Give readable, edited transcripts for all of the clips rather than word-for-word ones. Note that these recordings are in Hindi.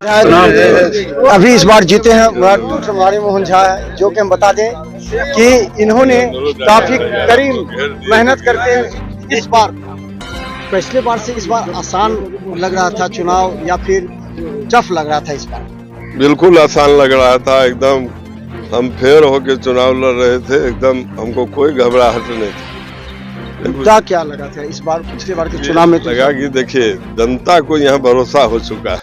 अभी इस बार जीते हैं डॉक्टर मुरारी मोहन झा, जो कि हम बता दें कि इन्होंने काफी करीब मेहनत करके इस बार, पिछले बार से इस बार आसान लग रहा था चुनाव या फिर टफ लग रहा था? इस बार बिल्कुल आसान लग रहा था, एकदम हम फेयर होकर चुनाव लड़ रहे थे, एकदम हमको कोई घबराहट नहीं थी। मुद्दा क्या लगा था इस बार? पिछले बार के चुनाव में लगा कि देखिए जनता को यहाँ भरोसा हो चुका है,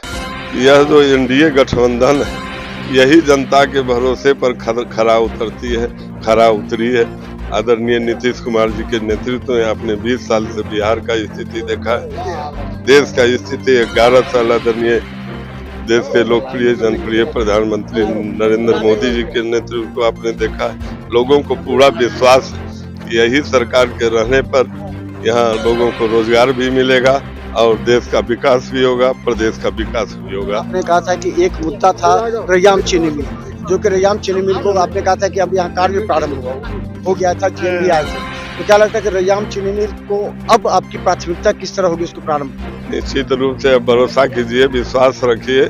यह जो एनडीए गठबंधन है यही जनता के भरोसे पर खरा उतरी है। आदरणीय नीतीश कुमार जी के नेतृत्व में आपने 20 साल से बिहार का स्थिति देखा है, देश का स्थिति 11 साल आदरणीय देश के लोकप्रिय जनप्रिय प्रधानमंत्री नरेंद्र मोदी जी के नेतृत्व को आपने देखा है। लोगों को पूरा विश्वास है, यही सरकार के रहने पर यहाँ लोगों को रोजगार भी मिलेगा और देश का विकास भी होगा, प्रदेश का विकास भी होगा। आपने कहा था कि एक मुद्दा था रैयाम चीनी मिल, जो कि रैयाम चीनी मिल को आपने कहा था कि अब यहाँ कार्य प्रारंभ हो गया था GMB आए थे, तो क्या लगता है कि रैयाम चीनी मिल को अब आपकी प्राथमिकता किस तरह होगी उसको प्रारंभ? निश्चित रूप से भरोसा कीजिए, विश्वास रखिए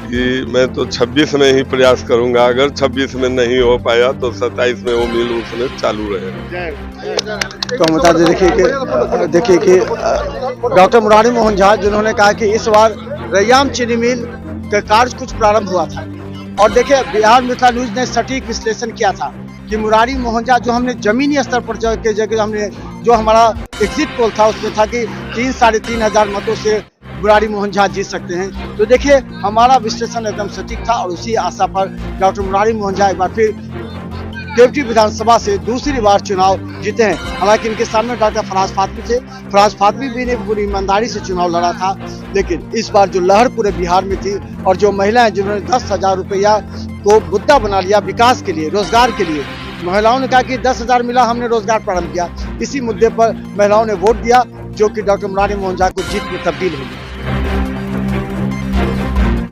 कि मैं तो 26 में ही प्रयास करूंगा। अगर 26 में नहीं हो पाया तो 27 में वो मिल उसमें चालू रहेगा। तो हम बता दें देखिए कि डॉक्टर मुरारी मोहन झा जिन्होंने कहा कि इस बार रैयाम चीनी मिल का कार्य कुछ प्रारंभ हुआ था, और देखिए बिहार मिथिला न्यूज ने सटीक विश्लेषण किया था कि मुरारी मोहन झा, जो हमने जमीनी स्तर पर जगह हमने जो हमारा एग्जिट पोल था उसमें था कि 3-3.5 हजार मतों से मुरारी मोहन झा जीत सकते हैं। तो देखिए हमारा विश्लेषण एकदम सटीक था और उसी आशा पर डॉक्टर मुरारी मोहन झा एक बार फिर केवटी विधानसभा से दूसरी बार चुनाव जीते हैं। हालांकि इनके सामने डॉक्टर फराज फातमी थे, फराज फातमी भी ने पूरी ईमानदारी से चुनाव लड़ा था, लेकिन इस बार जो लहर पूरे बिहार में थी और जो महिलाएं जिन्होंने 10,000 रुपया को मुद्दा बना लिया विकास के लिए, रोजगार के लिए, महिलाओं ने कहा कि 10,000 मिला, हमने रोजगार प्रारंभ किया, इसी मुद्दे पर महिलाओं ने वोट दिया, जो कि डॉक्टर मुरारी मोहन झा को जीत में तब्दील हुई।